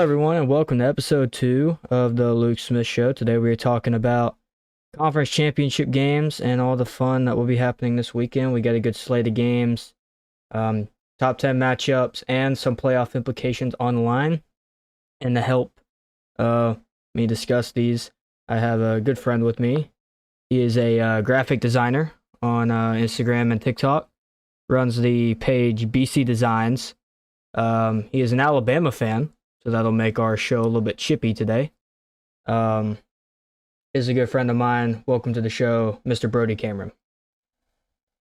everyone, and welcome to episode 2 of the Luke Smith Show. Today we are talking about conference championship games and all the fun that will be happening this weekend. We got a good slate of games, top 10 matchups, and some playoff implications on the line. And to help me discuss these, I have a good friend with me. He is a graphic designer on Instagram and TikTok, runs the page BC Designs. He is an Alabama fan, so that'll make our show a little bit chippy today. Is a good friend of mine. Welcome to the show, Mr. Brody Cameron.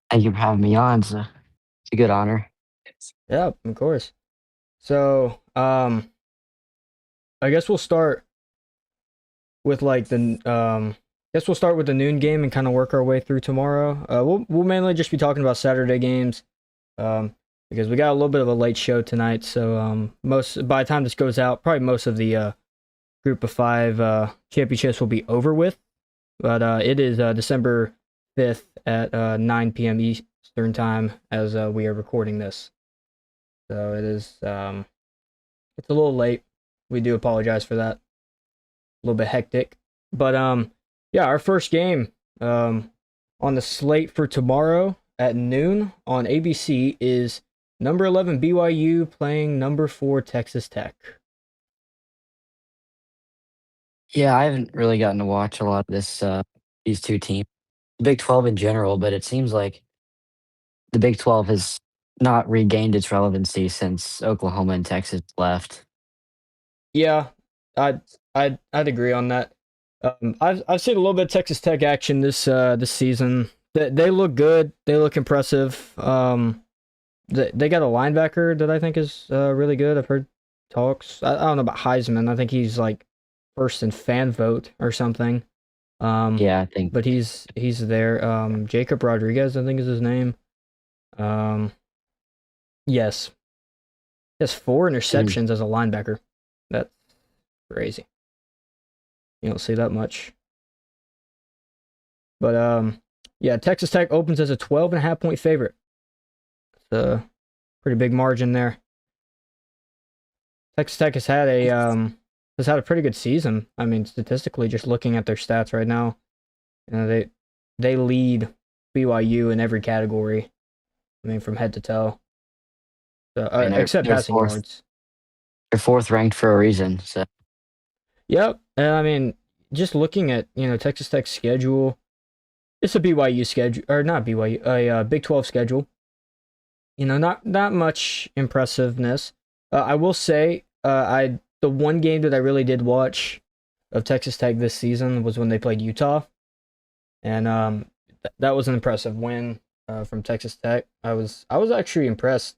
Thank you for having me on. It's a good honor. Yeah, of course. So, I guess we'll start with the noon game and kind of work our way through tomorrow. We'll mainly just be talking about Saturday games, because we got a little bit of a late show tonight. So by the time this goes out, probably most of the group of 5 championships will be over with. But it is December 5th at 9 p.m. Eastern time as we are recording this. So it is it's a little late. We do apologize for that. A little bit hectic. But yeah, our first game on the slate for tomorrow at noon on ABC is number 11 BYU playing number 4 Texas Tech. Yeah, I haven't really gotten to watch a lot of these two teams, Big 12 in general, but it seems like the Big 12 has not regained its relevancy since Oklahoma and Texas left. Yeah, I'd agree on that. I've seen a little bit of Texas Tech action this season. They look good. They look impressive. They got a linebacker that I think is really good. I've heard talks. I don't know about Heisman. I think he's like first in fan vote or something. Yeah, I think. But he's there. Jacob Rodriguez, I think is his name. Yes. He has 4 interceptions as a linebacker. That's crazy. You don't see that much. But yeah, Texas Tech opens as a 12.5-point favorite. It's a pretty big margin there. Texas Tech has had a pretty good season. I mean, statistically, just looking at their stats right now, you know, they lead BYU in every category. I mean, from head to toe. So, except they're passing yards. They're 4th ranked for a reason. So Yep. I mean, just looking at Texas Tech's schedule, it's a BYU schedule, or not BYU, a Big 12 schedule. Not much impressiveness. I will say, the one game that I really did watch of Texas Tech this season was when they played Utah, and that was an impressive win from Texas Tech. I was actually impressed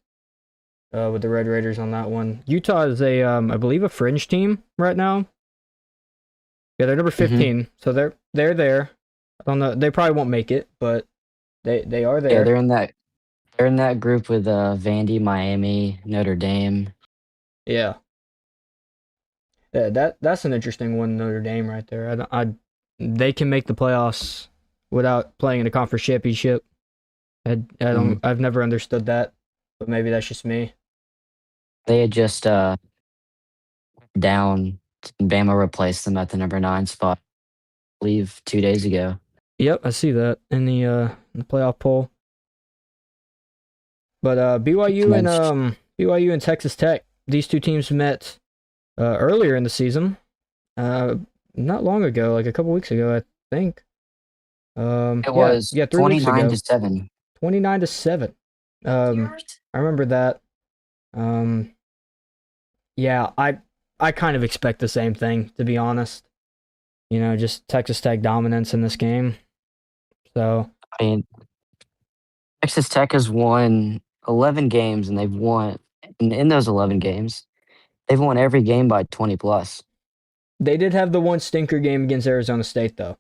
with the Red Raiders on that one. Utah is I believe a fringe team right now. Yeah, they're number 15, so they're there. I don't know. They probably won't make it, but they are there. Yeah, they're in that group with Vandy, Miami, Notre Dame. Yeah. Yeah, that's an interesting one, Notre Dame right there. They can make the playoffs without playing in a conference championship. I've never understood that, but maybe that's just me. They had just down. Bama replaced them at the number 9 spot, I believe 2 days ago. Yep, I see that in the playoff poll. But BYU and Texas Tech, these two teams met earlier in the season, not long ago, like a couple weeks ago, I think. It was 3 weeks 29 ago. to 7. 29-7. I remember that. Yeah, I kind of expect the same thing, to be honest. Just Texas Tech dominance in this game. So, I mean, Texas Tech has won 11 games, and they've won in those 11 games, they've won every game by 20 plus. they did have the one stinker game against Arizona State, though.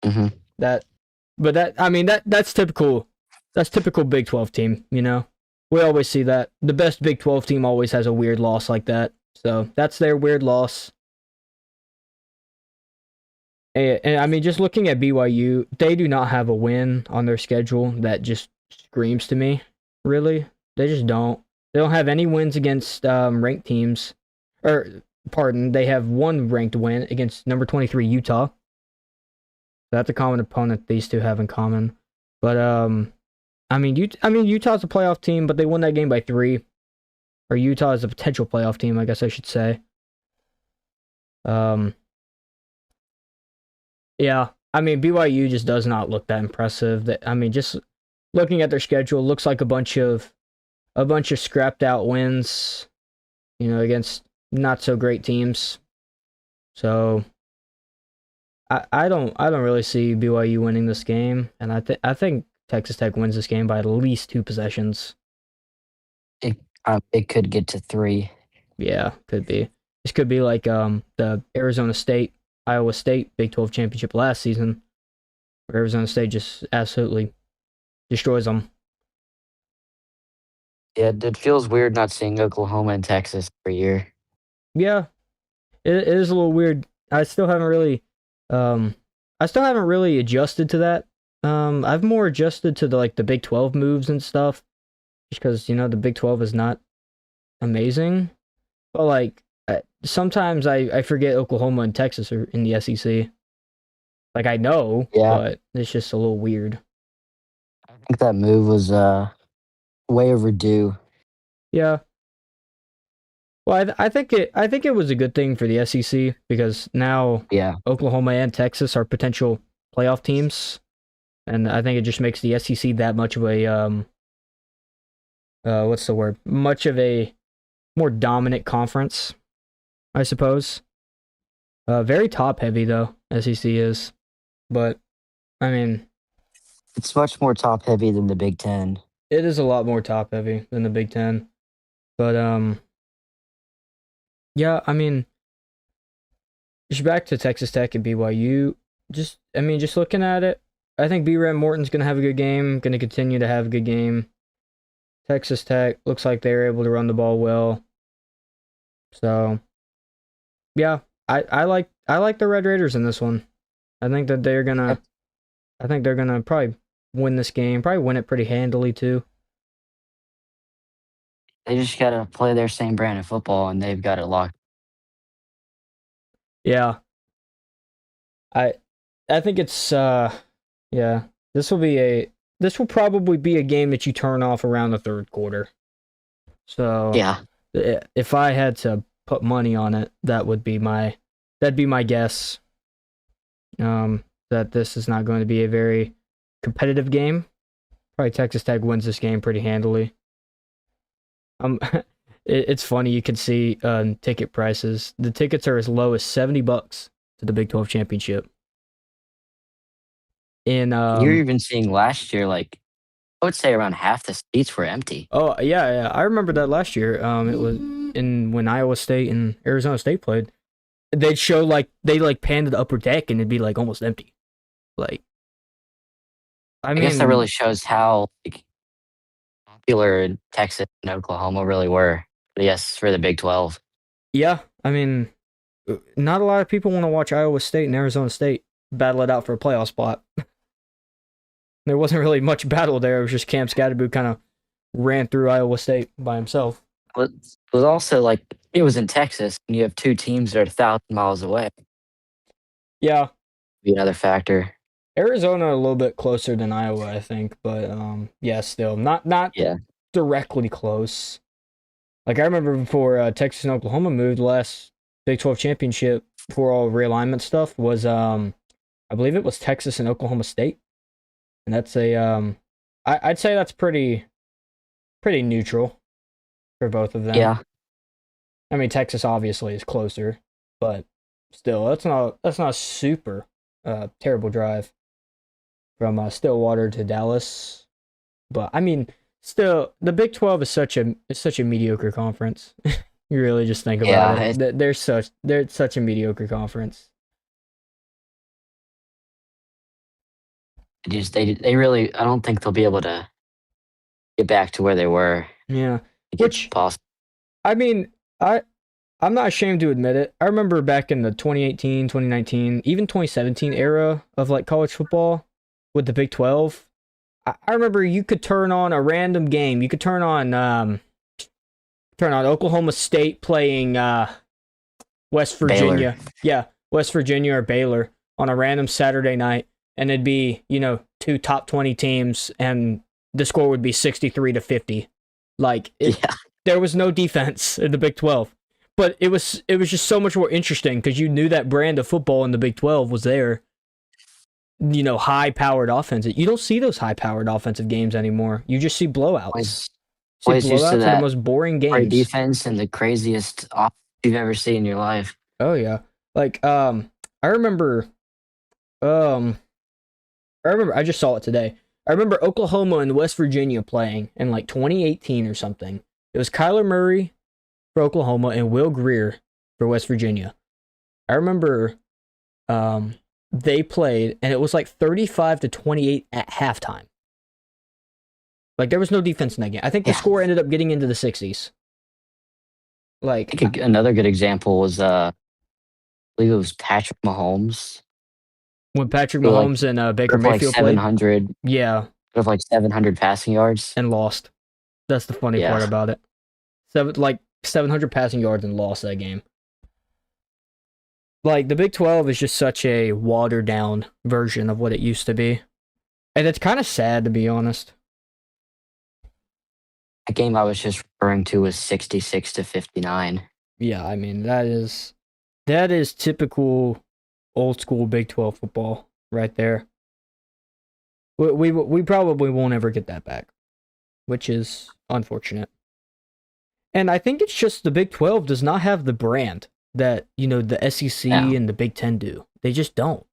Mm-hmm. That's typical. That's typical Big 12 team. We always see that. The best Big 12 team always has a weird loss like that. So that's their weird loss. And I mean, just looking at BYU, they do not have a win on their schedule that just screams to me, really. They just don't. They don't have any wins against ranked teams. Or pardon, they have one ranked win against number 23 Utah. That's a common opponent these two have in common. But I mean Utah's a playoff team, but they won that game by 3. Or Utah is a potential playoff team, I guess I should say. Um, yeah, I mean BYU just does not look that impressive. That I mean, just looking at their schedule, looks like a bunch of scrapped out wins, against not so great teams. So I don't really see BYU winning this game, and I think Texas Tech wins this game by at least 2 possessions. It could get to 3. Yeah, could be. This could be like the Arizona State Iowa State Big 12 championship last season, where Arizona State just absolutely destroys them. Yeah, it feels weird not seeing Oklahoma and Texas every year. Yeah, it is a little weird. Um, I still haven't really adjusted to that. I've more adjusted to the Big 12 moves and stuff, just because the Big 12 is not amazing. But sometimes I forget Oklahoma and Texas are in the SEC. Like I know, Yeah, but it's just a little weird. I think that move was way overdue. Yeah. Well, I think it was a good thing for the SEC because now Yeah, Oklahoma and Texas are potential playoff teams, and I think it just makes the SEC that much of a what's the word? Much of a more dominant conference, I suppose. Very top heavy though, SEC is, but I mean, it's much more top heavy than the Big Ten. it is a lot more top heavy than the Big Ten. But yeah, I mean, just back to Texas Tech and BYU. Just looking at it, I think B. Ram Morton's gonna have a good game. Gonna continue to have a good game. Texas Tech looks like they're able to run the ball well. So yeah, I like the Red Raiders in this one. I think that they're gonna I think they're gonna probably win this game. Probably win it pretty handily too. They just got to play their same brand of football, and they've got it locked. Yeah, I I think it's yeah. This will probably be a game that you turn off around the third quarter. So Yeah, if I had to put money on it, that'd be my guess. That this is not going to be a very competitive game. Probably Texas Tech wins this game pretty handily. Um, it's funny you can see ticket prices. The tickets are as low as $70 to the Big 12 championship. In you're even seeing last year, like I would say around half the seats were empty. Oh yeah, I remember that last year. It was in when Iowa State and Arizona State played. They'd show they panned to the upper deck and it'd be like almost empty. Like I I guess that really mean, shows how popular Texas and Oklahoma really were. Yes, for the Big 12. yeah, I mean, not a lot of people want to watch Iowa State and Arizona State battle it out for a playoff spot. There wasn't really much battle there. It was just Cam Scatterboot kind of ran through Iowa State by himself. But it was also like it was in Texas, and you have two teams that are 1,000 miles away. Yeah, Be another factor. Arizona a little bit closer than Iowa, I think, but yeah, still not Yeah, directly close. Like I remember before Texas and Oklahoma moved, the last Big 12 championship before all realignment stuff was I believe it was Texas and Oklahoma State, and that's a I'd say that's pretty neutral for both of them. yeah. I mean Texas obviously is closer, but still that's not a super terrible drive from Stillwater to Dallas. But I mean, still, the Big 12 is such a mediocre conference. You really just think about Yeah, it. They're such a mediocre conference. they really. I don't think they'll be able to get back to where they were. I Yeah. think it's Which possible. I mean, I'm not ashamed to admit it. I remember back in the 2018, 2019, even 2017 era of college football with the Big 12. I remember you could turn on a random game. You could turn on Oklahoma State playing West Baylor. Virginia. Yeah, West Virginia or Baylor on a random Saturday night, and it'd be, two top 20 teams, and the score would be 63-50. Like, Yeah. there was no defense in the Big 12. But it was just so much more interesting because you knew that brand of football in the Big 12 was there. High powered offense. You don't see those high powered offensive games anymore. You just see blowouts. Always, See always used to blowouts are the that most boring great games. defense and the craziest offense you've ever seen in your life. Oh yeah. Like I remember um I just saw it today. I remember Oklahoma and West Virginia playing in like 2018 or something. It was Kyler Murray for Oklahoma and Will Greer for West Virginia. I remember they played and it was like 35-28 at halftime. Like there was no defense in that game. I think the score ended up getting into the 60s. Like I think another good example was I believe it was Patrick Mahomes. when Patrick Who like Mahomes and Baker for like Mayfield played. 700 Yeah, of like 700 passing yards. and lost. That's the funny part about it. 700 passing yards and lost that game. Like the Big 12 is just such a watered down version of what it used to be. And it's kind of sad, to be honest. The game I was just referring to was 66-59. Yeah, I mean that is typical old school Big 12 football right there. We probably won't ever get that back, which is unfortunate. And I think it's just the Big 12 does not have the brand that, the SEC and the Big 10 do. They just don't.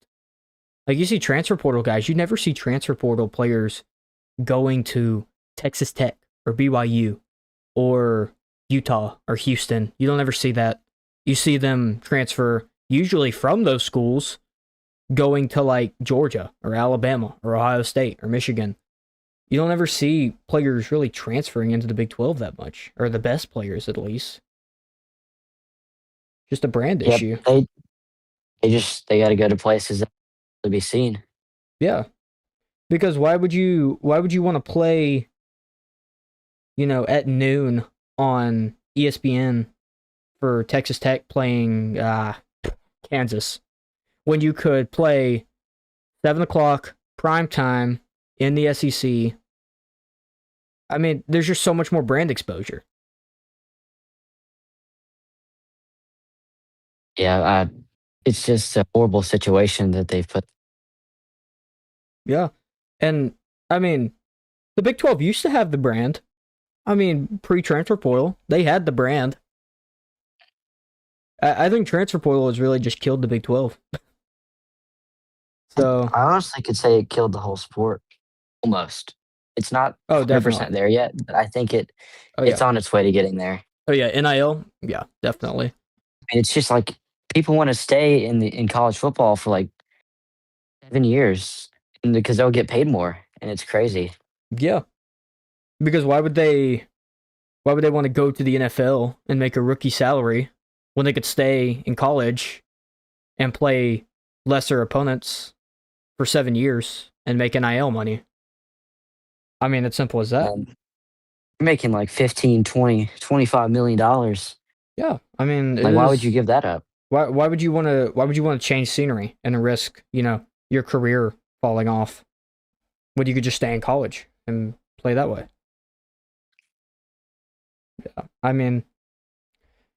Like you see transfer portal guys, you never see transfer portal players going to Texas Tech or BYU or Utah or Houston. You don't ever see that. You see them transfer usually from those schools going to like Georgia or Alabama or Ohio State or Michigan. You don't ever see players really transferring into the Big 12 that much, or the best players at least. Just a brand issue. They got to go to places to be seen. Yeah. Because why would you want to play at noon on ESPN for Texas Tech playing Kansas when you could play 7 o'clock prime time in the SEC? I mean, there's just so much more brand exposure. Yeah, it's just a horrible situation that they've put. Yeah. And, I mean, the Big 12 used to have the brand. I mean, pre-transfer portal, they had the brand. I think transfer portal has really just killed the Big 12. So I honestly could say it killed the whole sport. Almost. It's not 100% definitely there yet, but I think it's on its way to getting there. Oh yeah, NIL? Yeah, definitely. And it's just like people want to stay in college football for like 7 years because they'll get paid more, and it's crazy. Yeah. Because why would they want to go to the NFL and make a rookie salary when they could stay in college and play lesser opponents for 7 years and make NIL money? I mean, it's simple as that. You're making like 15, 20, $25 million. Yeah, I mean, like why would you give that up? Why would you want to change scenery and risk, your career falling off when you could just stay in college and play that way? Yeah, I mean,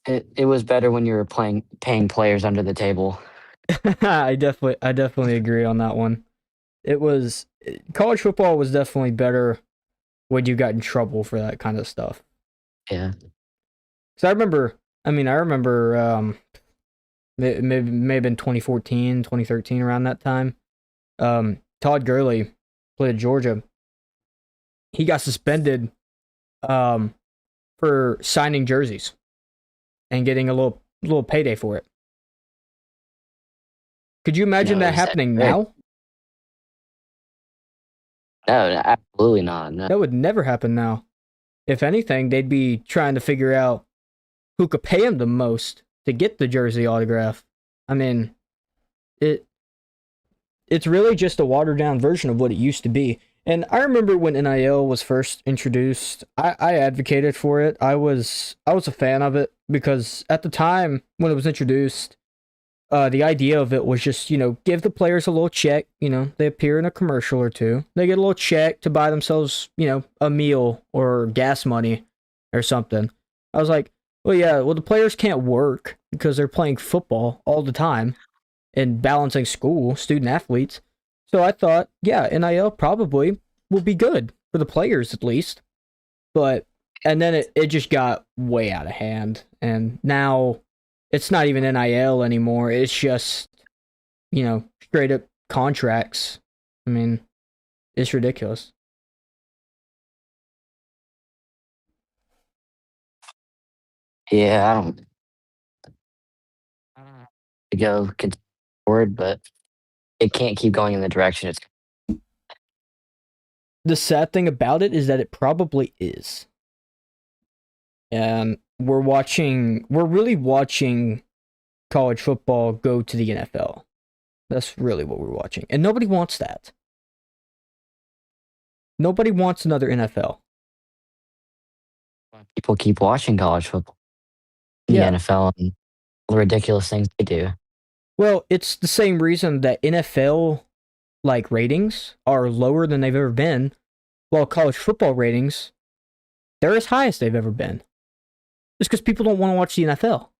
it was better when you were paying players under the table. I definitely agree on that one. College football was definitely better when you got in trouble for that kind of stuff. Yeah. So I remember it may have been 2014, 2013 around that time. Todd Gurley played at Georgia. He got suspended for signing jerseys and getting a little payday for it. Could you imagine that happening now? No, absolutely not. No. That would never happen now. If anything, they'd be trying to figure out who could pay him the most to get the jersey autograph. I mean, it's really just a watered down version of what it used to be. And I remember when NIL was first introduced, I advocated for it. I was a fan of it because at the time when it was introduced, the idea of it was just, give the players a little check. They appear in a commercial or two. They get a little check to buy themselves, a meal or gas money or something. I was like, well, yeah, well, the players can't work because they're playing football all the time and balancing school, student athletes. So I thought, yeah, NIL probably will be good for the players at least. But, and then it just got way out of hand. And now it's not even NIL anymore. It's just, straight up contracts. I mean, it's ridiculous. Yeah, I don't know to go continue forward, but it can't keep going in the direction it's. The sad thing about it is that it probably is. And we're really watching college football go to the NFL. That's really what we're watching. And nobody wants that. Nobody wants another NFL. People keep watching college football, the Yeah. NFL, and all the ridiculous things they do. Well, it's the same reason that NFL ratings are lower than they've ever been, while college football ratings they're as high as they've ever been. Just because people don't want to watch the NFL.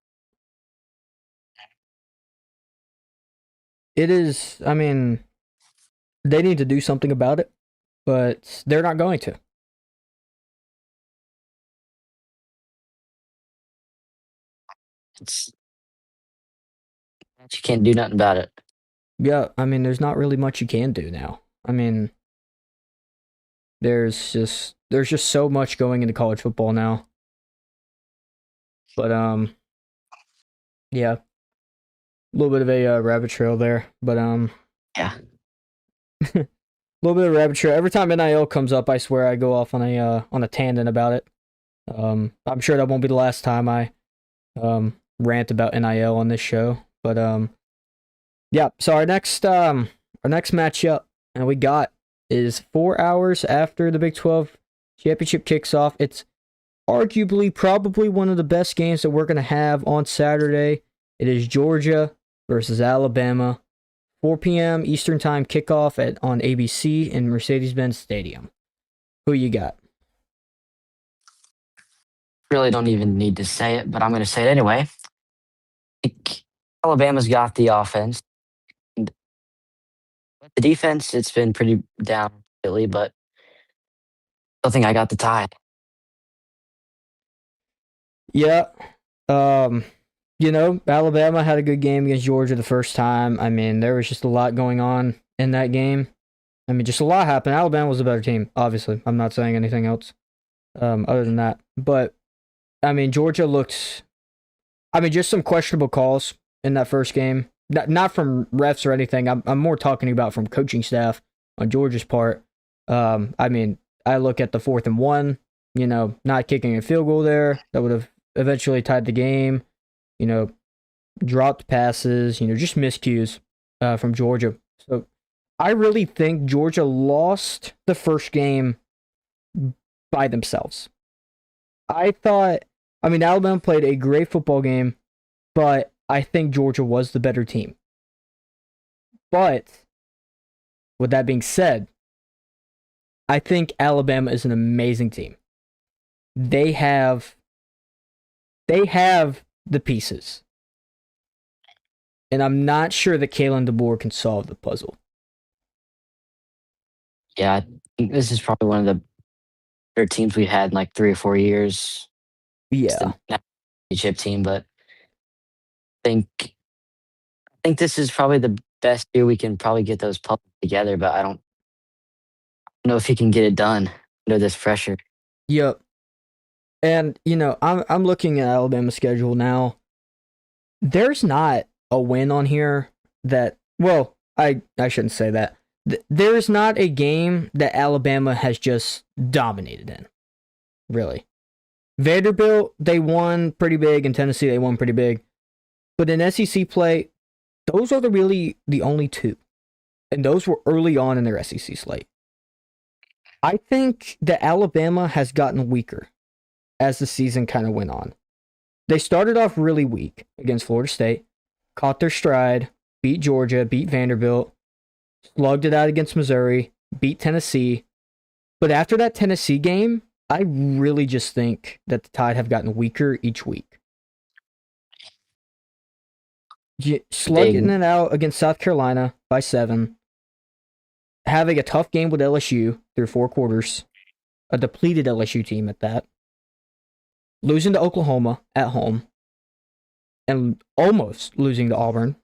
It is, I mean, they need to do something about it, but they're not going to. It's you can't do nothing about it. Yeah, I mean, there's not really much you can do now. I mean, there's just so much going into college football now. But yeah, a little bit of a rabbit trail there. But Yeah, a little bit of rabbit trail. Every time NIL comes up, I swear I go off on a tangent about it. I'm sure that won't be the last time I rant about NIL on this show. But yeah. So our next matchup, and we got is 4 hours after the Big 12 championship kicks off. It's arguably probably one of the best games that we're gonna have on Saturday. It is Georgia versus Alabama. 4 p.m. Eastern Time kickoff on ABC in Mercedes-Benz Stadium. Who you got? really don't even need to say it, but I'm going to say it anyway. I think Alabama's got the offense. And the defense, it's been pretty down lately, but I think I got the tie. Yeah. Um, Alabama had a good game against Georgia the first time. I mean, there was just a lot going on in that game. I mean, just a lot happened. Alabama was a better team, obviously. I'm not saying anything else other than that. But, I mean, Georgia looked. I mean, just some questionable calls in that first game. Not from refs or anything. I'm more talking about from coaching staff on Georgia's part. I mean, I look at the 4th and 1, not kicking a field goal there. That would have eventually tied the game. You know, dropped passes, just miscues from Georgia. So I really think Georgia lost the first game by themselves. I mean, Alabama played a great football game, but I think Georgia was the better team. But with that being said, I think Alabama is an amazing team. They have the pieces. And I'm not sure that Kalen DeBoer can solve the puzzle. Yeah, I think this is probably one of the better teams we've had in like 3 or 4 years. It's Yeah. the championship team, but I think this is probably the best year we can probably get those pups together. But I don't know if he can get it done under this pressure. Yep. And I'm looking at Alabama's schedule now. There's not a win on here that, well, I shouldn't say that. There is not a game that Alabama has just dominated in. Really. Vanderbilt, they won pretty big, and Tennessee, they won pretty big. But in SEC play, those are really the only two. And those were early on in their SEC slate. I think that Alabama has gotten weaker as the season kind of went on. They started off really weak against Florida State, caught their stride, beat Georgia, beat Vanderbilt, slugged it out against Missouri, beat Tennessee. But after that Tennessee game, I really just think that the Tide have gotten weaker each week. Slugging Big it out against South Carolina by 7, having a tough game with LSU through 4 quarters, a depleted LSU team at that, losing to Oklahoma at home, and almost losing to Auburn.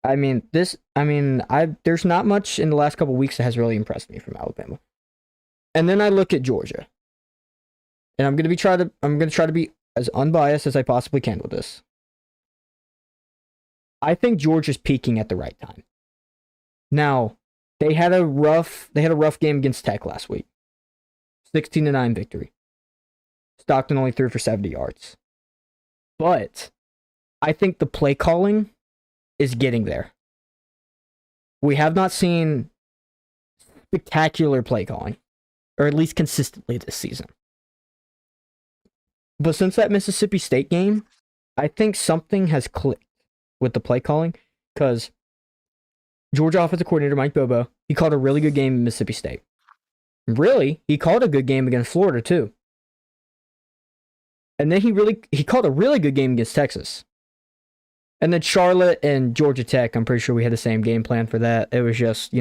There's not much in the last couple weeks that has really impressed me from Alabama. And then I look at Georgia, and I'm gonna try to be as unbiased as I possibly can with this. I think Georgia's peaking at the right time. Now, they had a rough game against Tech last week. 16-9 victory. Stockton only threw for 70 yards. But I think the play calling is getting there. We have not seen spectacular play calling, or at least consistently this season. But since that Mississippi State game, I think something has clicked with the play calling, because Georgia offensive coordinator Mike Bobo, he called a really good game in Mississippi State. Really, he called a good game against Florida too. And then he called a really good game against Texas. And then Charlotte and Georgia Tech, I'm pretty sure we had the same game plan for that. It was just,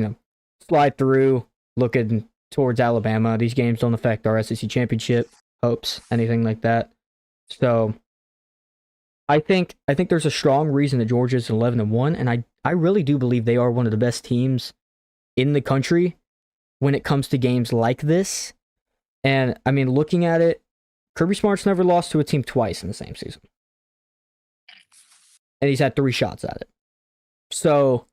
slide through, looking towards Alabama. These games don't affect our SEC championship hopes, anything like that. So I think there's a strong reason that Georgia's 11-1, and I really do believe they are one of the best teams in the country when it comes to games like this. And I mean, looking at it, Kirby Smart's never lost to a team twice in the same season. And he's had 3 shots at it. So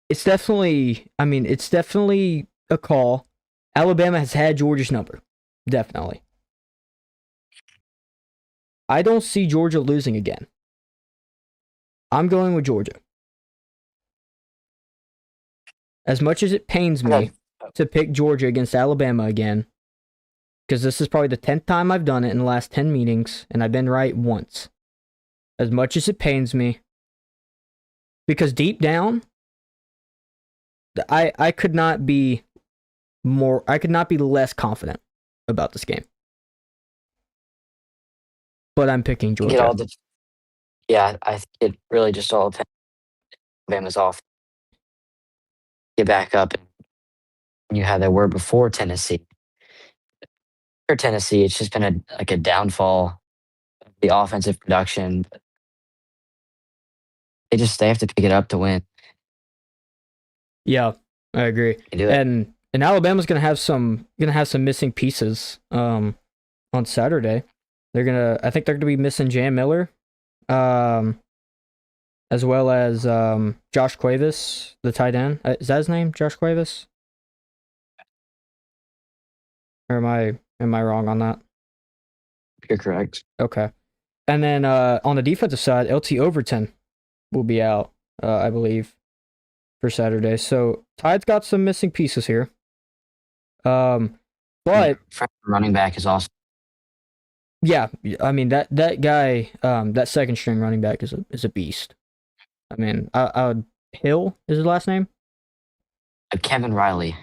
it's definitely a call. Alabama has had Georgia's number. Definitely. I don't see Georgia losing again. I'm going with Georgia. As much as it pains me to pick Georgia against Alabama again, because this is probably the 10th time I've done it in the last 10 meetings, and I've been right once. As much as it pains me, because deep down, I could not be less confident about this game. But I'm picking Georgia. I think it really just all depends. Alabama's off. Get back up. And you had they were before Tennessee. For Tennessee, it's just been a downfall of the offensive production. They have to pick it up to win. Yeah, I agree. And Alabama's gonna have some missing pieces on Saturday. I think they're gonna be missing Jam Miller, as well as Josh Cuevas, the tight end. Is that his name, Josh Cuevas? Or am I wrong on that? You're correct. Okay. And then on the defensive side, LT Overton will be out, I believe, for Saturday. So Tide's got some missing pieces here. But running back is awesome. Yeah, I mean that guy, that second string running back is a beast. I mean, Hill is his last name. Kevin Riley.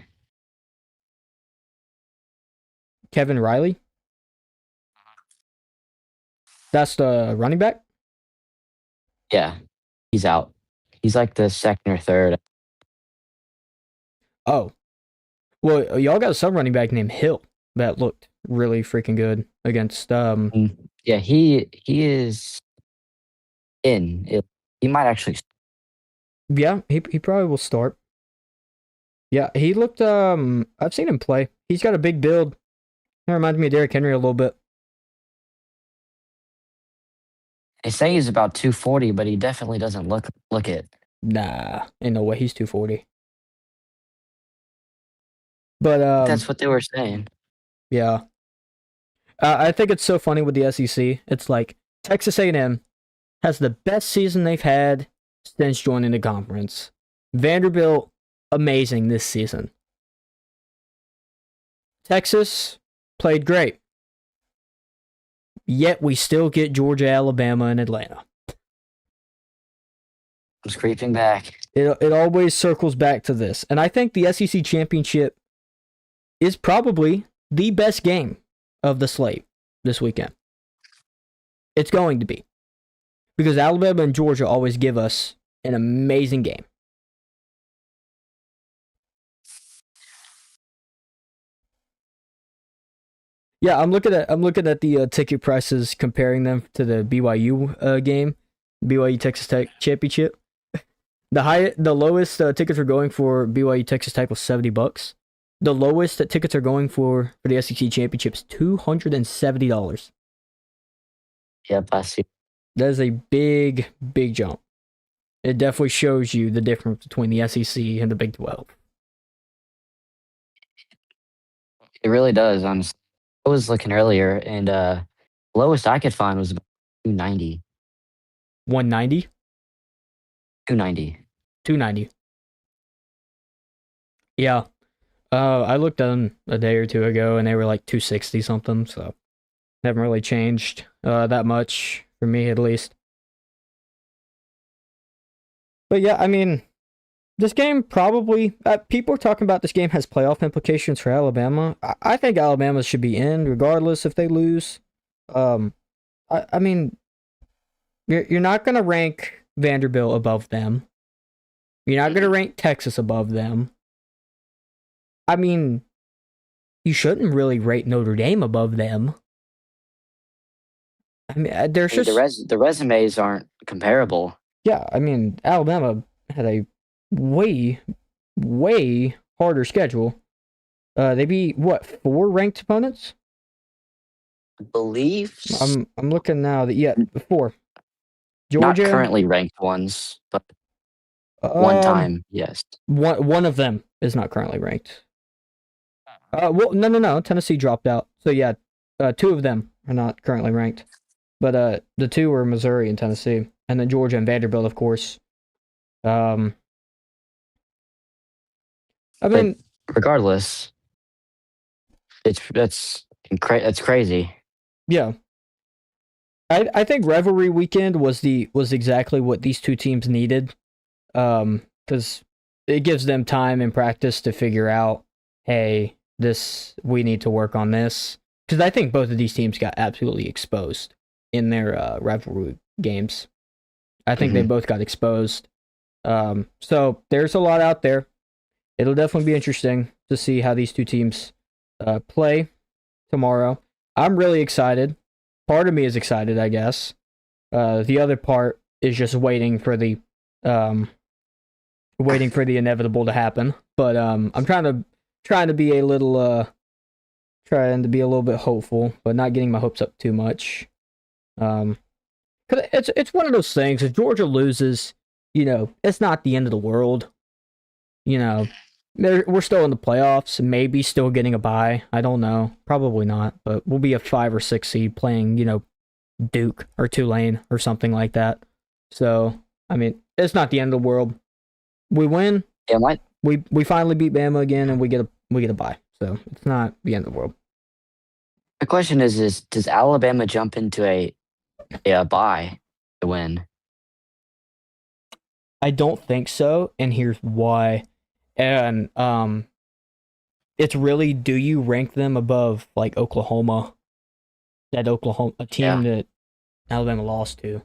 Kevin Riley. That's the running back. Yeah, he's out. He's like the second or third. Oh, well, y'all got some running back named Hill that looked really freaking good against. Yeah, he is in. He might actually. Yeah, he probably will start. Yeah, he looked. I've seen him play. He's got a big build. That reminds me of Derrick Henry a little bit. They say he's about 240, but he definitely doesn't look it. Nah, ain't no way he's 240. But that's what they were saying. Yeah. I think it's so funny with the SEC. It's like Texas A&M has the best season they've had since joining the conference. Vanderbilt amazing this season. Texas played great. Yet we still get Georgia, Alabama, and Atlanta. It's creeping back. It always circles back to this. And I think the SEC championship is probably the best game of the slate this weekend. It's going to be. Because Alabama and Georgia always give us an amazing game. Yeah, I'm looking at the ticket prices, comparing them to the BYU game, BYU Texas Tech championship. The lowest tickets are going for BYU Texas Tech was $70. The lowest that tickets are going for the SEC championship is $270. Yep, I see. That is a big jump. It definitely shows you the difference between the SEC and the Big 12. It really does. I was looking earlier, and lowest I could find was about 290. 190? 290. 290. Yeah. I looked on a day or two ago, and they were like 260 something, so haven't really changed that much for me, at least. But yeah, I mean, this game probably people are talking about this game has playoff implications for Alabama. I think Alabama should be in regardless if they lose. I mean, you're not going to rank Vanderbilt above them. You're not going to rank Texas above them. I mean, you shouldn't really rate Notre Dame above them. I mean, there's just the resumes aren't comparable. Yeah, I mean, Alabama had a way harder schedule. They beat what, 4 ranked opponents? I believe. I'm looking now. 4. Georgia, not currently ranked ones, but one time, yes. One of them is not currently ranked. Well, no. Tennessee dropped out. So yeah, 2 of them are not currently ranked. But the 2 were Missouri and Tennessee, and then Georgia and Vanderbilt, of course. I mean, regardless, that's crazy. Yeah, I think rivalry weekend was exactly what these 2 teams needed, because it gives them time and practice to figure out, hey, we need to work on this, because I think both of these teams got absolutely exposed in their rivalry games. I think they both got exposed. So there's a lot out there. It'll definitely be interesting to see how these 2 teams play tomorrow. I'm really excited. Part of me is excited, I guess. The other part is just waiting for the inevitable to happen. But I'm trying to be a little bit hopeful, but not getting my hopes up too much. 'Cause it's one of those things. If Georgia loses, it's not the end of the world. We're still in the playoffs, maybe still getting a bye. I don't know. Probably not, but we'll be a 5 or 6 seed playing, Duke or Tulane or something like that. So, I mean, it's not the end of the world. We win. Yeah, we finally beat Bama again, and we get a bye. So it's not the end of the world. The question is does Alabama jump into a bye to win? I don't think so, and here's why. And it's really, do you rank them above like Oklahoma? A team that Alabama lost to.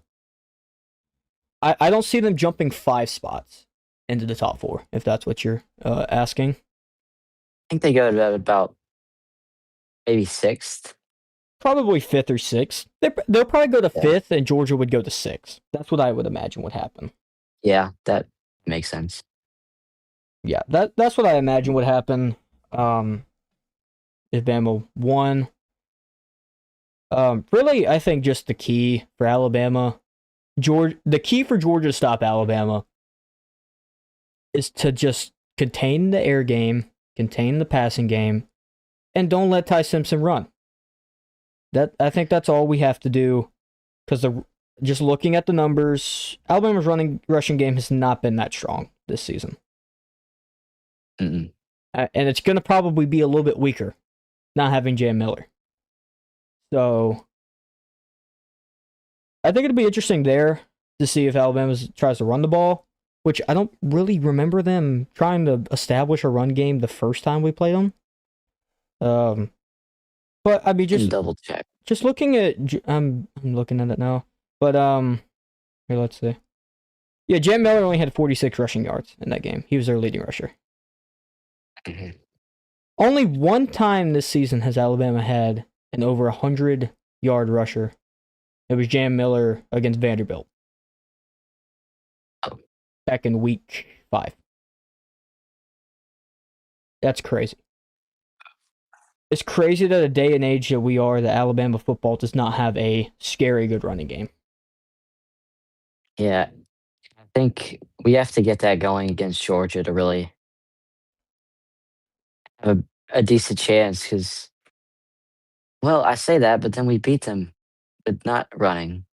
I don't see them jumping 5 spots into the top 4, if that's what you're asking. I think they go to about maybe 6th. Probably 5th or 6th. They'll probably go to 5th, and Georgia would go to 6th. That's what I would imagine would happen. Yeah, that makes sense. Yeah, that's what I imagine would happen. If Bama won. Really, I think just the key for Alabama, the key for Georgia to stop Alabama is to just contain the air game, contain the passing game, and don't let Ty Simpson run. I think that's all we have to do, because just looking at the numbers, Alabama's rushing game has not been that strong this season. Mm-mm. And it's going to probably be a little bit weaker not having Jam Miller. So I think it'll be interesting there to see if Alabama tries to run the ball, which I don't really remember them trying to establish a run game the first time we played them. But I mean, And double check. just looking at, I'm looking at it now. But here, let's see. Yeah, Jam Miller only had 46 rushing yards in that game. He was their leading rusher. Mm-hmm. Only one time this season has Alabama had an over 100-yard rusher. It was Jam Miller against Vanderbilt. Oh. Back in week 5. That's crazy. It's crazy that a day and age that we are, that Alabama football does not have a scary good running game. Yeah, I think we have to get that going against Georgia to really have a decent chance. Because, well, I say that, but then we beat them with not running.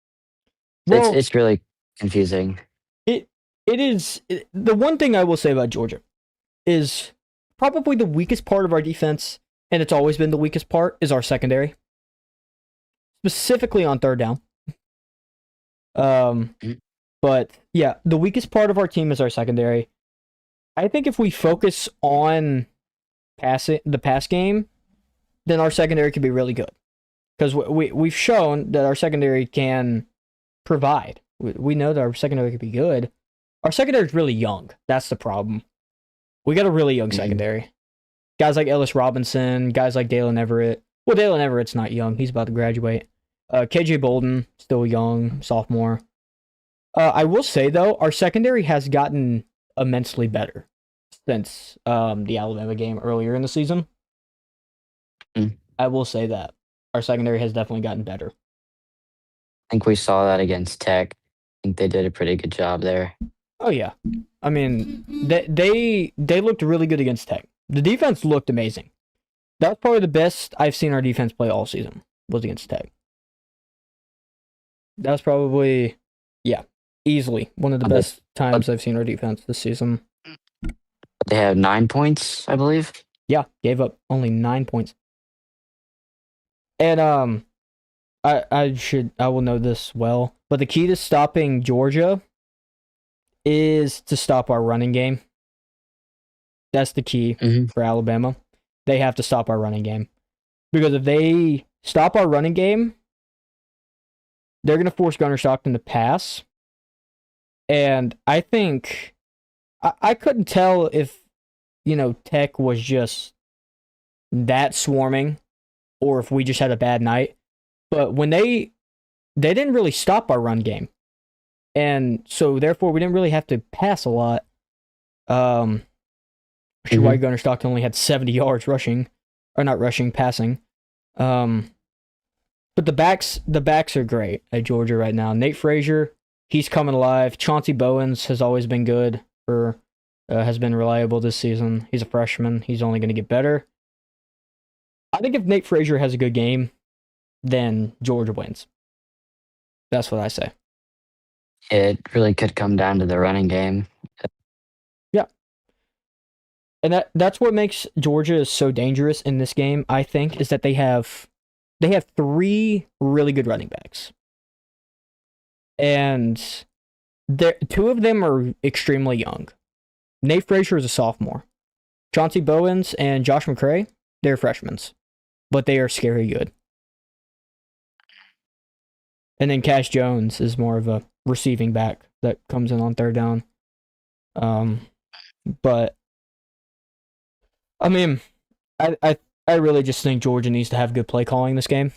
Well, It's really confusing. it is the one thing I will say about Georgia is probably the weakest part of our defense, and it's always been the weakest part, is our secondary, specifically on third down. Mhm. But yeah, the weakest part of our team is our secondary. I think if we focus on the pass game, then our secondary could be really good, because we've shown that our secondary can provide. We know that our secondary could be good. Our secondary is really young. That's the problem. We got a really young secondary. Guys like Ellis Robinson, guys like Dalen Everett. Well, Dalen Everett's not young. He's about to graduate. KJ Bolden, still young, sophomore. I will say, though, our secondary has gotten immensely better since the Alabama game earlier in the season. Mm. I will say that. Our secondary has definitely gotten better. I think we saw that against Tech. I think they did a pretty good job there. Oh, yeah. I mean, they looked really good against Tech. The defense looked amazing. That's probably the best I've seen our defense play all season, was against Tech. That's probably, yeah, easily one of the best times I've seen our defense this season. They had 9 points, I believe. Yeah, gave up only 9 points. And I will know this well, but the key to stopping Georgia is to stop our running game. That's the key for Alabama. They have to stop our running game, because if they stop our running game, they're going to force Gunnar Stockton to pass. And I think I couldn't tell if, Tech was just that swarming or if we just had a bad night. But when they didn't really stop our run game. And so therefore we didn't really have to pass a lot. Which is why Gunnar Stockton only had 70 yards rushing, or not rushing, passing. But the backs are great at Georgia right now. Nate Frazier, he's coming alive. Chauncey Bowens has always been good, has been reliable this season. He's a freshman. He's only going to get better. I think if Nate Frazier has a good game, then Georgia wins. That's what I say. It really could come down to the running game. Yeah. And that's what makes Georgia so dangerous in this game, I think, is that they have 3 really good running backs. And 2 of them are extremely young. Nate Frazier is a sophomore. Chauncey Bowens and Josh McCray, they're freshmen. But they are scary good. And then Cash Jones is more of a receiving back that comes in on third down. But I mean, I really just think Georgia needs to have good play calling this game.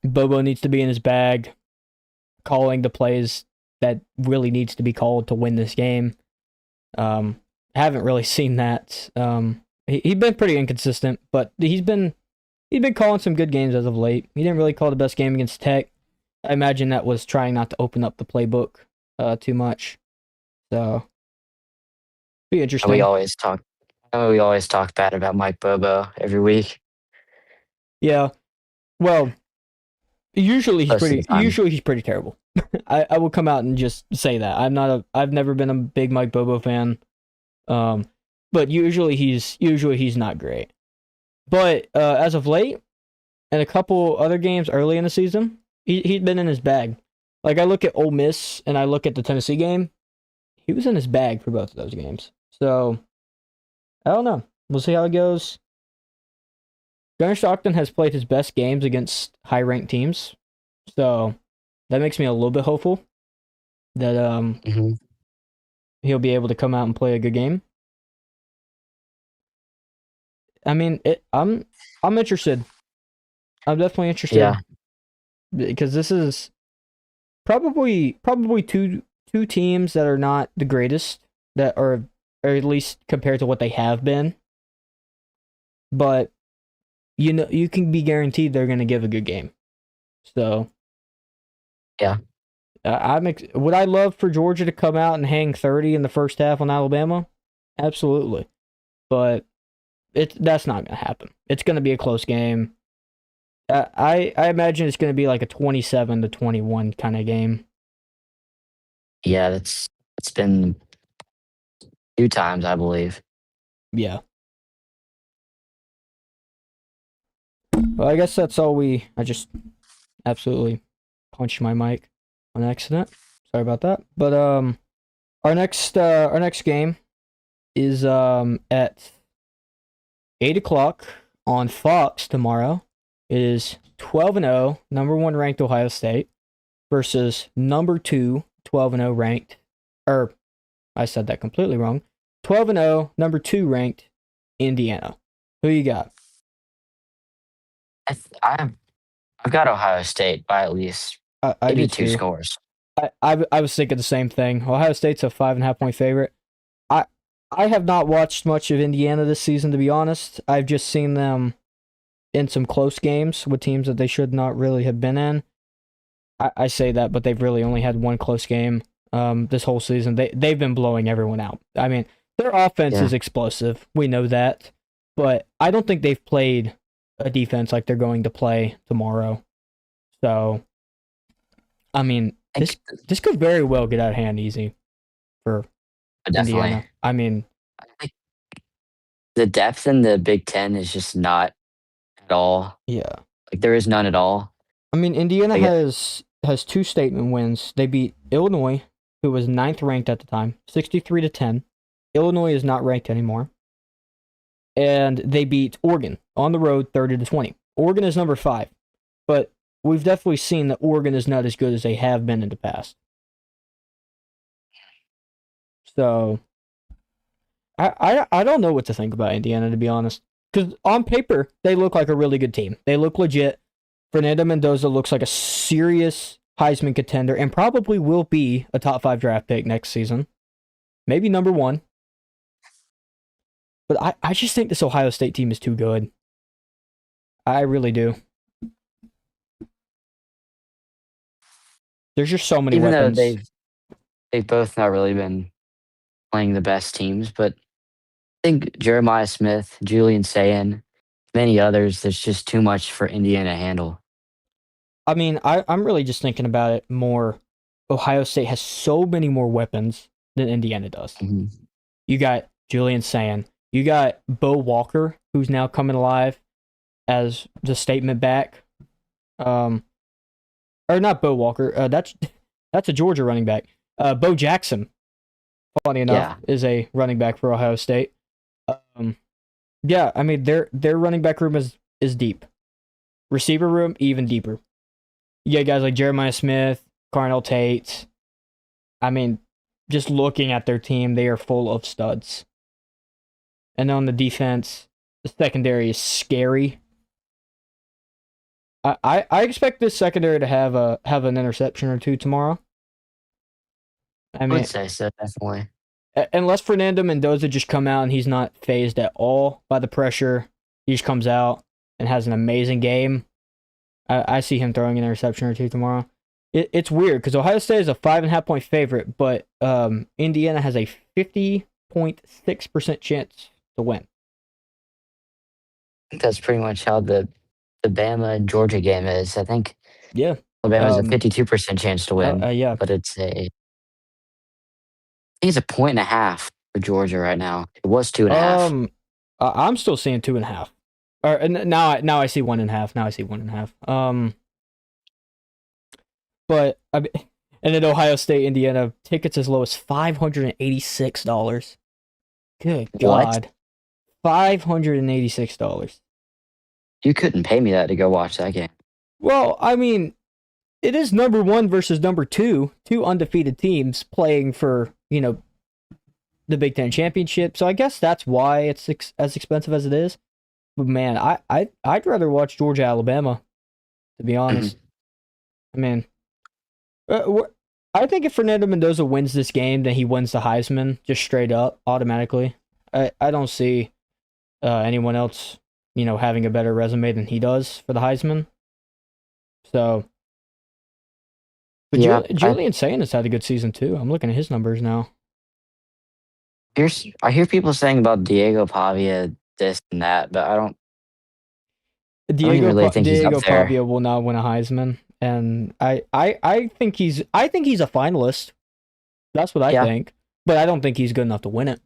Bobo needs to be in his bag, calling the plays that really needs to be called to win this game. Haven't really seen that. He's been pretty inconsistent, but he's been calling some good games as of late. He didn't really call the best game against Tech. I imagine that was trying not to open up the playbook too much. So, be interesting. We always talk bad about Mike Bobo every week. Yeah. Well, usually he's pretty terrible. I will come out and just say that. I've never been a big Mike Bobo fan. but usually he's not great. But as of late, and a couple other games early in the season, he's been in his bag. Like I look at Ole Miss and I look at the Tennessee game, he was in his bag for both of those games. So I don't know. We'll see how it goes. Gunnar Stockton has played his best games against high-ranked teams, so that makes me a little bit hopeful that Hmm. he'll be able to come out and play a good game. I mean, I'm interested. I'm definitely interested Yeah, because this is probably two teams that are not the greatest that are, or at least compared to what they have been. But you can be guaranteed they're going to give a good game. So yeah, would I love for Georgia to come out and hang 30 in the first half on Alabama? Absolutely, but that's not going to happen. It's going to be a close game. I imagine it's going to be like a 27-21 kind of game. yeah. It's been 2 times, I believe. Yeah. Well, I guess that's all we. I just absolutely punched my mic on accident. Sorry about that. But our next game is at 8 o'clock on Fox tomorrow. It is 12-0, number one ranked Ohio State versus number two, 12-0 ranked, or I said that completely wrong. 12-0, number two ranked Indiana. Who you got? I've got Ohio State by at least I do maybe two too. scores. I was thinking the same thing. Ohio State's a 5.5 point favorite. I I have not watched much of Indiana this season, to be honest. I've just seen them in some close games with teams that they should not really have been in. I say that, but they've really only had one close game this whole season. They've been blowing everyone out. I mean, their offense Yeah, is explosive. We know that, but I don't think they've played a defense like they're going to play tomorrow. So, I mean, I this think this could very well get out of hand easy for definitely. Indiana. I mean, I think the depth in the Big Ten is just not at all. yeah. Like there is none at all. I mean, Indiana Like has two statement wins. They beat Illinois, who was ninth ranked at the time, 63-10. Illinois is not ranked anymore. And they beat Oregon on the road 30-20. Oregon is number 5, but we've definitely seen that Oregon is not as good as they have been in the past. So I don't know what to think about Indiana, to be honest. Because on paper, they look like a really good team. They look legit. Fernando Mendoza looks like a serious Heisman contender and probably will be a top 5 draft pick next season. Maybe number 1. But I just think this Ohio State team is too good. I really do. There's just so many even though weapons. they've both not really been playing the best teams, but I think Jeremiah Smith, Julian Sayin, many others, there's just too much for Indiana to handle. I mean, I'm really just thinking about it more. Ohio State has so many more weapons than Indiana does. Hmm. You got Julian Sand. You got Bo Walker, who's now coming alive as the statement back. Um, or not Bo Walker. That's a Georgia running back. Bo Jackson, funny enough, Yeah, is a running back for Ohio State. Um, yeah, I mean their running back room is deep. Receiver room even deeper. You got guys like Jeremiah Smith, Carnell Tate. I mean, just looking at their team, they are full of studs. And on the defense, the secondary is scary. I expect this secondary to have an interception or two tomorrow. I I would mean, say so, definitely. unless Fernando Mendoza just come out and he's not phased at all by the pressure, he just comes out and has an amazing game. I see him throwing an interception or two tomorrow. It's weird because Ohio State is a 5.5 point favorite, but Indiana has a 50.6% chance to win. I think that's pretty much how the Bama and Georgia game is. I think Yeah. Alabama has a Um. 52% chance to win, Yeah. but I think it's a point and a half. for Georgia right now. It was 2.5. I'm still seeing 2.5. Or now I see 1.5. Now I see 1.5. But and then Ohio State, Indiana, tickets as low as $586. Good What? God, $586. You couldn't pay me that to go watch that game. Well, I mean, it is number one versus number two undefeated teams playing for the Big Ten championship. So I guess that's why it's as expensive as it is. But man, I'd rather watch Georgia Alabama, to be honest. I mean, I think if Fernando Mendoza wins this game, then he wins the Heisman just straight up automatically. I don't see anyone else having a better resume than he does for the Heisman. So, but Yeah, Julian Sayin has had a good season too. I'm looking at his numbers now. I hear people saying about Diego Pavia this and that, but I don't even really think he's up Diego there. Pavia will not win a Heisman, and I think he's a finalist. That's what I Yeah, think, but I don't think he's good enough to win it.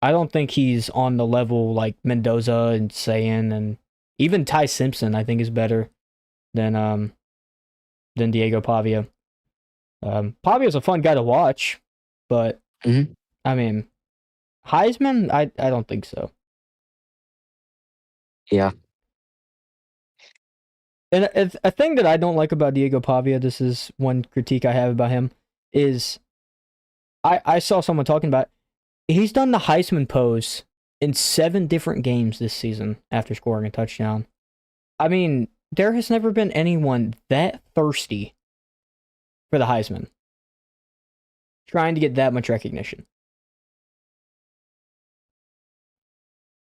I don't think he's on the level like Mendoza and Sayin, and even Ty Simpson. I think is better than Diego Pavia. Pavia's a fun guy to watch, but hmm I mean Heisman, I don't think so. yeah, And a thing that I don't like about Diego Pavia, this is one critique I have about him, is I saw someone talking about he's done the Heisman pose in 7 different games this season after scoring a touchdown. I mean, there has never been anyone that thirsty for the Heisman, trying to get that much recognition.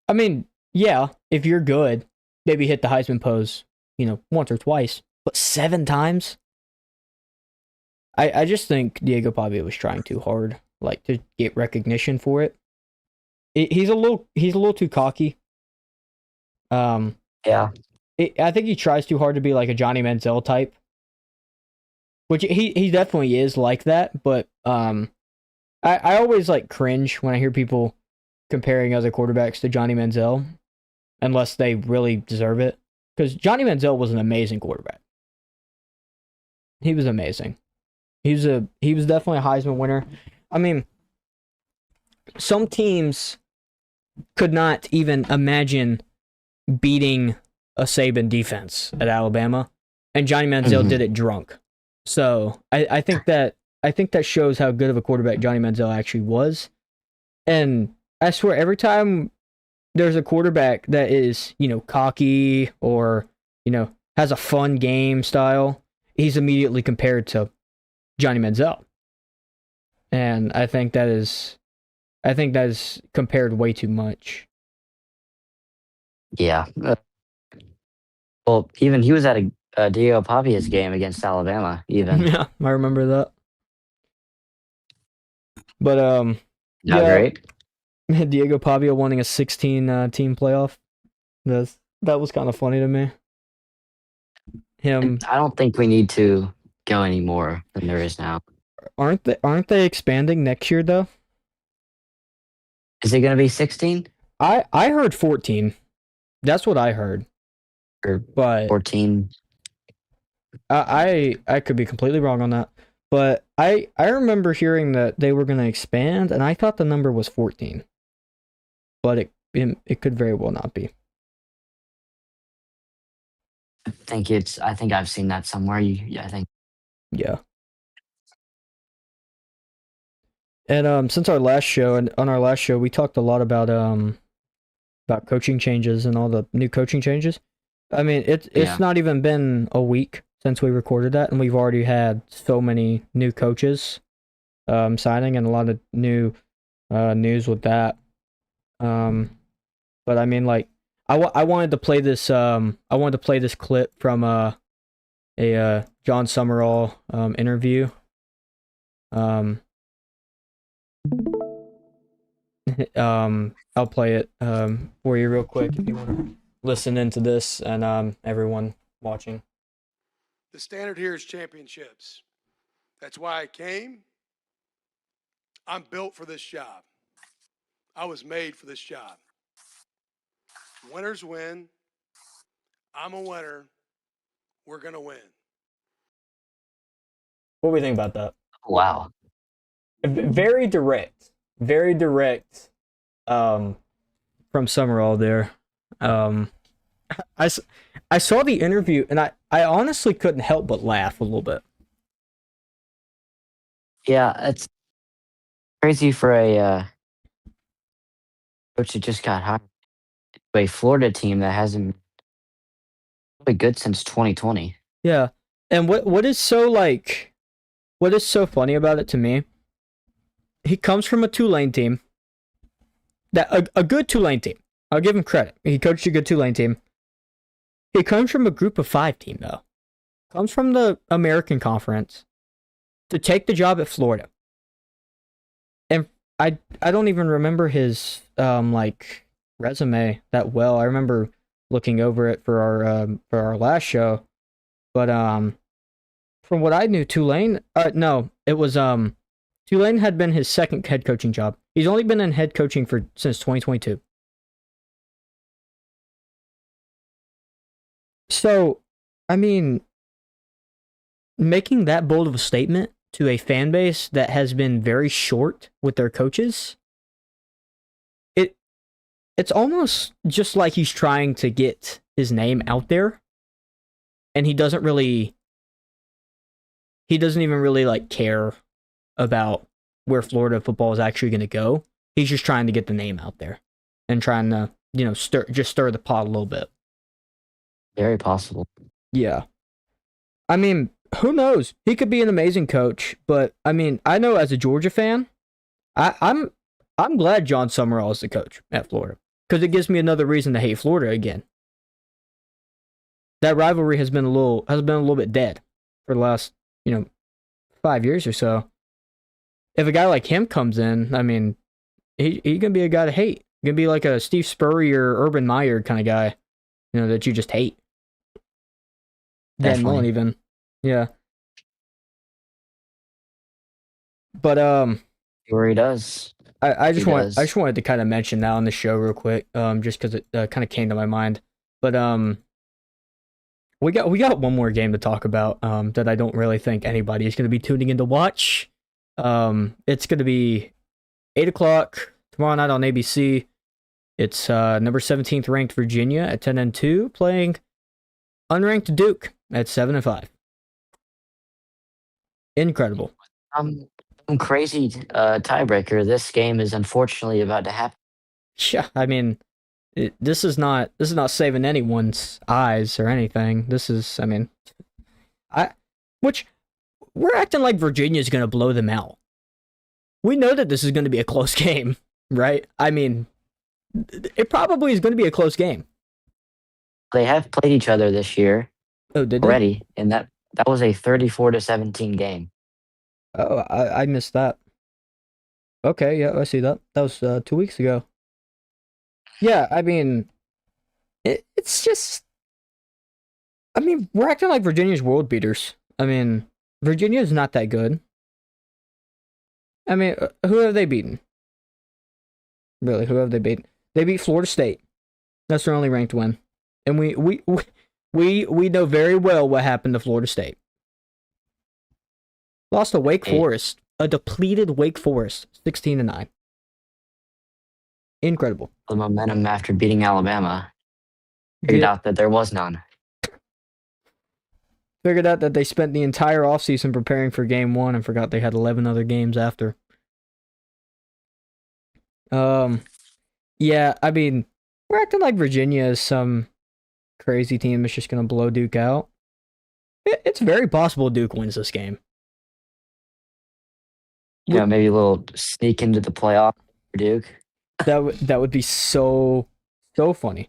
I mean, yeah, if you're good, maybe hit the Heisman pose, once or twice, but 7 times? I just think Diego Pavia was trying too hard, like to get recognition for it. He's a little too cocky. Um, yeah. I think he tries too hard to be like a Johnny Manziel type, which he definitely is like that. But I always like cringe when I hear people comparing other quarterbacks to Johnny Manziel, unless they really deserve it. Because Johnny Manziel was an amazing quarterback. He was amazing. He was definitely a Heisman winner. I mean, some teams could not even imagine beating a Saban defense at Alabama, and Johnny Manziel hmm did it drunk. So I think that shows how good of a quarterback Johnny Manziel actually was. And I swear, every time there's a quarterback that is cocky or has a fun game style, he's immediately compared to Johnny Manziel, and I think that is compared way too much. Yeah. Well, even he was at a Diego Pavia's game against Alabama. Even Yeah, I remember that. But not yeah, great. Diego Pavia winning a 16 team playoff. That was kind of funny to me. And Him I don't think we need to go any more than there is now. aren't they expanding next year though? Is it going to be 16 I heard 14. That's what I heard. or But 14? I could be completely wrong on that. But I remember hearing that they were going to expand, and I thought the number was 14. But it could very well not be. I think I've seen that somewhere. Yeah, I think. Yeah. And since our last show, and on our last show we talked a lot about coaching changes and all the new coaching changes. I mean, it's Yeah. not even been a week since we recorded that, and we've already had so many new coaches signing and a lot of new news with that. Um, but I mean, like, I wanted to play this clip from a John Summerall interview. Um, I'll play it for you real quick if you want to listen into this, and everyone watching. The standard here is championships. That's why I came. I'm built for this job. I was made for this job. Winners win. I'm a winner. We're going to win. What do we think about that? Wow. Very direct. Very direct. From Summerall there. I saw the interview and I honestly couldn't help but laugh a little bit. Yeah, it's crazy for a coach that just got hired to a Florida team that hasn't been good since 2020. Yeah. And what is so funny about it to me? He comes from a Tulane team. That a good Tulane team. I'll give him credit. He coached a good Tulane team. He comes from a group of 5 team though. Comes from the American Conference to take the job at Florida. And I don't even remember his resume that well. I remember looking over it for our last show. But from what I knew, Tulane Tulane had been his second head coaching job. He's only been in head coaching since 2022. So, I mean, making that bold of a statement to a fan base that has been very short with their coaches, it's almost just like he's trying to get his name out there, and he doesn't even really care about where Florida football is actually going to go. He's just trying to get the name out there and trying to, stir the pot a little bit. Very possible. Yeah. I mean, who knows? He could be an amazing coach, but I mean, I know as a Georgia fan, I'm glad John Summerall is the coach at Florida because it gives me another reason to hate Florida again. That rivalry has been a little bit dead for the last 5 years or so. If a guy like him comes in, I mean, he gonna be a guy to hate. Gonna be like a Steve Spurrier, Urban Meyer kind of guy, that you just hate. Dan Mullen even, yeah. But Sure he does. I just wanted to kind of mention that on the show real quick, just because it kind of came to my mind. But we got one more game to talk about, that I don't really think anybody is going to be tuning in to watch. It's going to be 8:00 tomorrow night on ABC. It's number 17th ranked Virginia at 10-2 playing unranked Duke at 7-5. Incredible. Crazy tiebreaker. This game is unfortunately about to happen. Yeah, I mean, this is not saving anyone's eyes or anything. This is, I mean, we're acting like Virginia's going to blow them out. We know that this is going to be a close game, right? I mean, it probably is going to be a close game. They have played each other this year. Oh, did they? Already, and that was a 34-17 game. Oh, I missed that. Okay, yeah, I see that. That was 2 weeks ago. Yeah, I mean, it's just... I mean, we're acting like Virginia's world beaters. I mean, Virginia's not that good. I mean, who have they beaten? Really, who have they beaten? They beat Florida State. That's their only ranked win. And we know very well what happened to Florida State. Lost to Wake Forest, a depleted Wake Forest, 16-9. Incredible. The momentum after beating Alabama. Figured out that there was none. Figured out that they spent the entire offseason preparing for game 1 and forgot they had 11 other games after. Yeah, I mean, we're acting like Virginia is some crazy team that's just going to blow Duke out. It's very possible Duke wins this game. Yeah, maybe a little sneak into the playoff for Duke. That would be so funny.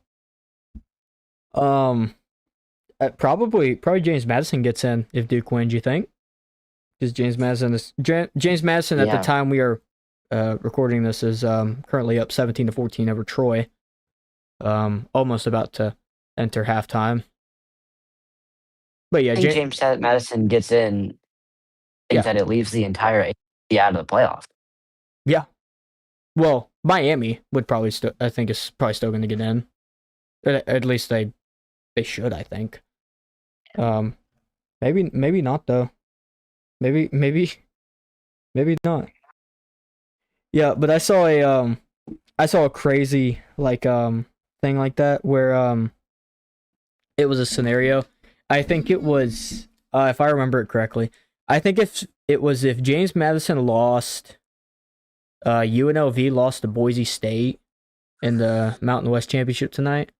Probably James Madison gets in if Duke wins. You think? Because James Madison at the time we are recording this is currently up 17-14 over Troy. Almost about to enter halftime. But yeah, I think James Madison gets in. I think that it leaves the entire ACC out of the playoff. Yeah. Well, Miami would probably still. I think is probably still going to get in. At least they should. I think. Um, maybe not though. Maybe not. Yeah, but I saw a crazy thing like that where it was a scenario. I think it was if I remember it correctly. I think if it was if James Madison lost, UNLV lost to Boise State in the Mountain West Championship tonight,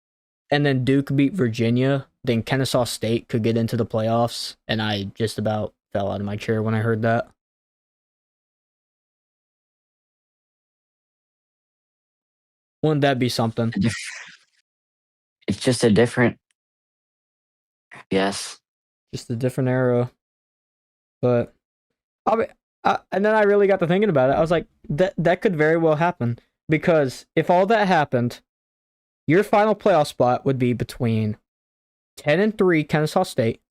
and then Duke beat Virginia, then Kennesaw State could get into the playoffs, and I just about fell out of my chair when I heard that. Wouldn't that be something? It's just a different, yes. Just a different era. But I mean, and then I really got to thinking about it. I was like, that could very well happen because if all that happened, your final playoff spot would be between 10-3 Kennesaw State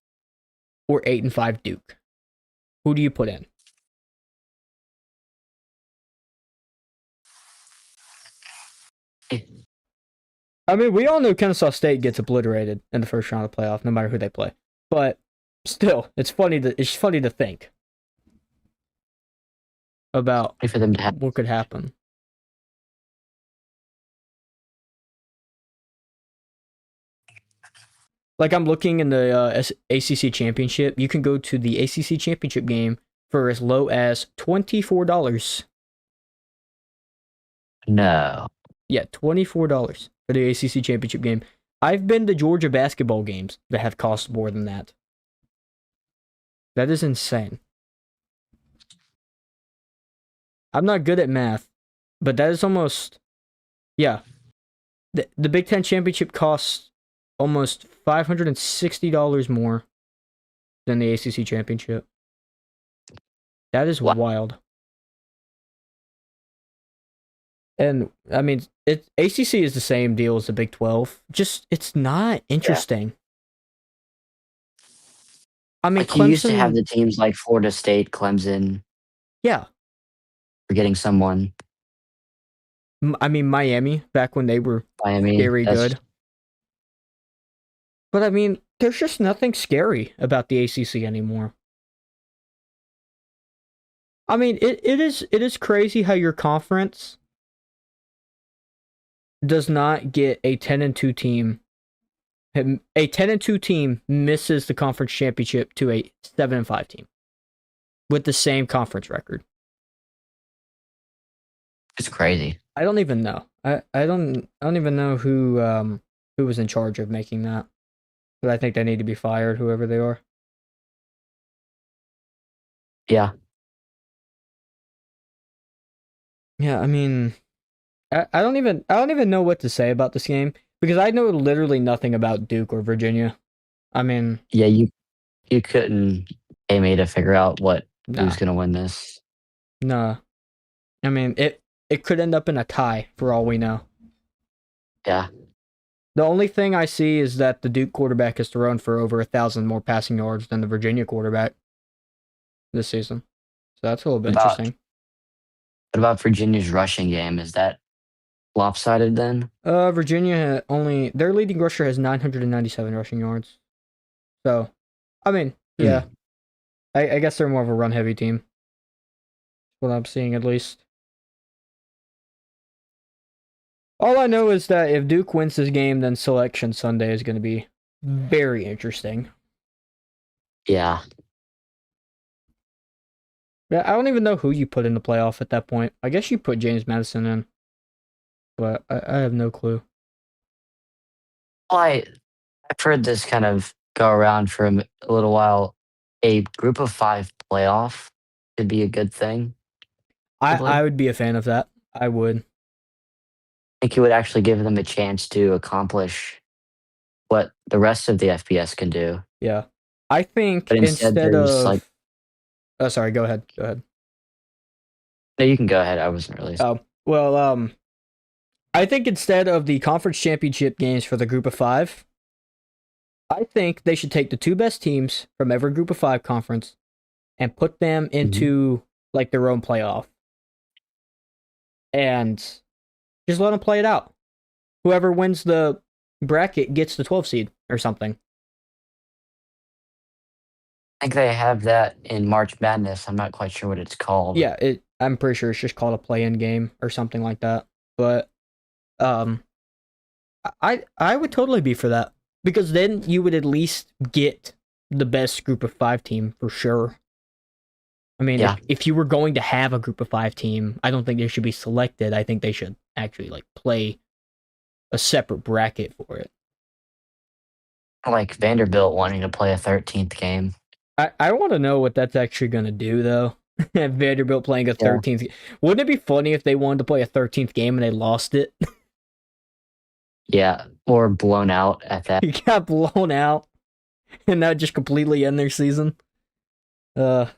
or 8-5 Duke. Who do you put in? I mean, we all know Kennesaw State gets obliterated in the first round of the playoff, no matter who they play. But still, it's funny to think about For them to have, what could happen. Like I'm looking in the ACC championship. You can go to the ACC championship game for as low as $24. no. Yeah, $24 for the ACC championship game. I've been to Georgia basketball games that have cost more than that. That is insane. I'm not good at math, but that is almost, yeah. The Big Ten championship costs almost $560 more than the ACC championship. That is Wow. wild. And I mean, ACC is the same deal as the Big 12. Just it's not interesting. I mean, Like you used to have Clemson. the teams like Florida State, Clemson, Yeah, forgetting someone. I mean Miami back when they were Miami. very That's good. But I mean, there's just nothing scary about the ACC anymore. I mean, it is crazy how your conference does not get a 10-2 team. A 10-2 team misses the conference championship to a 7-5 team with the same conference record. it's crazy. I don't even know. I don't even know who was in charge of making that. But I think they need to be fired, whoever they are. Yeah. Yeah, I mean, I don't even know what to say about this game because I know literally nothing about Duke or Virginia. I mean, Yeah, you couldn't pay me to figure out who's nah, gonna win this. nah. I mean, it could end up in a tie for all we know. Yeah. The only thing I see is that the Duke quarterback has thrown for over 1,000 more passing yards than the Virginia quarterback this season. So that's a little bit About interesting. what about Virginia's rushing game? Is that lopsided then? Virginia only their leading rusher has 997 rushing yards. So, I mean, yeah, I guess they're more of a run heavy team. What I'm seeing at least. All I know is that if Duke wins this game, then Selection Sunday is going to be very interesting. Yeah. Yeah, I don't even know who you put in the playoff at that point. I guess you put James Madison in, but I have no clue. Well, I've heard this kind of go around for a little while. A group of 5 playoff could be a good thing. I would be a fan of that. I would. I think it would actually give them a chance to accomplish what the rest of the FBS can do. Yeah. I think But instead, instead there's like, of. Oh, sorry. Go ahead. Go ahead. no, you can go ahead. I wasn't really. Oh well. I think instead of the conference championship games for the group of 5, I think they should take the 2 best teams from every group of 5 conference and put them into like their own playoff. And Just let them play it out. Whoever wins the bracket gets the 12 seed or something. I think they have that in March Madness. I'm not quite sure what it's called. Yeah, I'm pretty sure it's just called a play-in game or something like that. But I would totally be for that, because then you would at least get the best group of 5 team for sure. I mean, Yeah. if you were going to have a group of 5 team, I don't think they should be selected. I think they should actually like play a separate bracket for it. Like Vanderbilt wanting to play a 13th game. I want to know what that's actually going to do, though. Vanderbilt playing a 13th. Wouldn't it be funny if they wanted to play a 13th game and they lost it? Yeah, or blown out at that. He got blown out, and that just completely end their season. They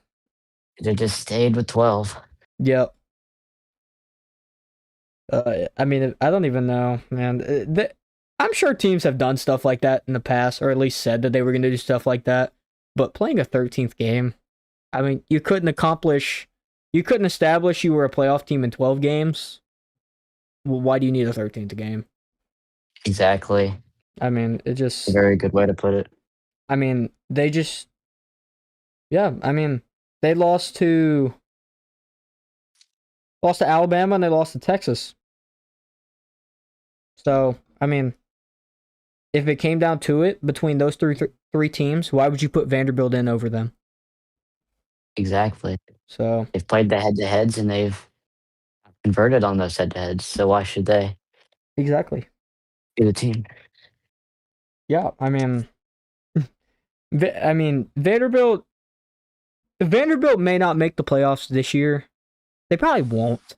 just stayed with 12. Yep. I mean, I don't even know, man. I'm sure teams have done stuff like that in the past, or at least said that they were going to do stuff like that. But playing a 13th game, I mean, you couldn't establish you were a playoff team in 12 games. Well, why do you need a 13th game? Exactly. I mean, it just... A very good way to put it. I mean, they just... Yeah, I mean, they lost to Alabama and they lost to Texas. So, I mean, if it came down to it between those three teams, why would you put Vanderbilt in over them? Exactly. So they've played the head-to-heads and they've converted on those head-to-heads. So why should they? Exactly. Be the team. Yeah, I mean, Vanderbilt may not make the playoffs this year. They probably won't.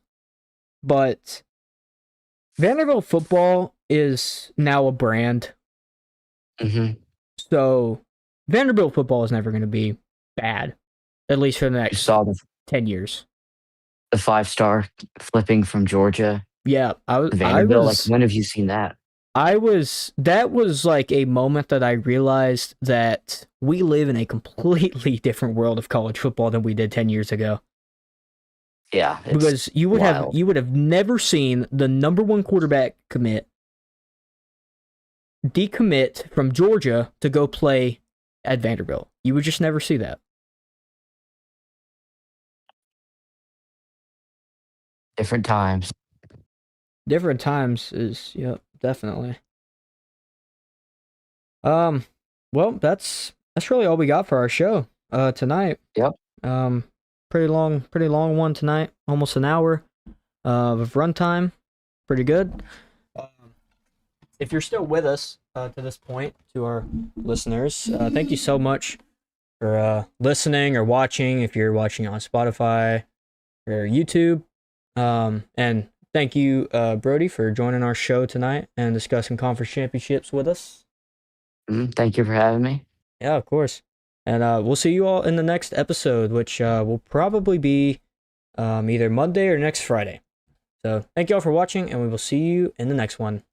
But Vanderbilt football is now a brand. Mm-hmm. So Vanderbilt football is never going to be bad, at least for the next 10 years. The 5-star flipping from Georgia. Yeah, Vanderbilt. Like, when have you seen that? That was like a moment that I realized that we live in a completely different world of college football than we did 10 years ago. Yeah, because you would have never seen the number 1 quarterback decommit from Georgia to go play at Vanderbilt. You would just never see that. Different times. Different times is, yep, definitely. Well, that's really all we got for our show tonight. Yep. Pretty long one tonight, almost an hour of runtime. Pretty good. If you're still with us to this point, to our listeners, thank you so much for listening or watching. If you're watching on Spotify or YouTube, and thank you, Brody, for joining our show tonight and discussing conference championships with us. Thank you for having me. Yeah, of course. And we'll see you all in the next episode, which will probably be either Monday or next Friday. So thank you all for watching, and we will see you in the next one.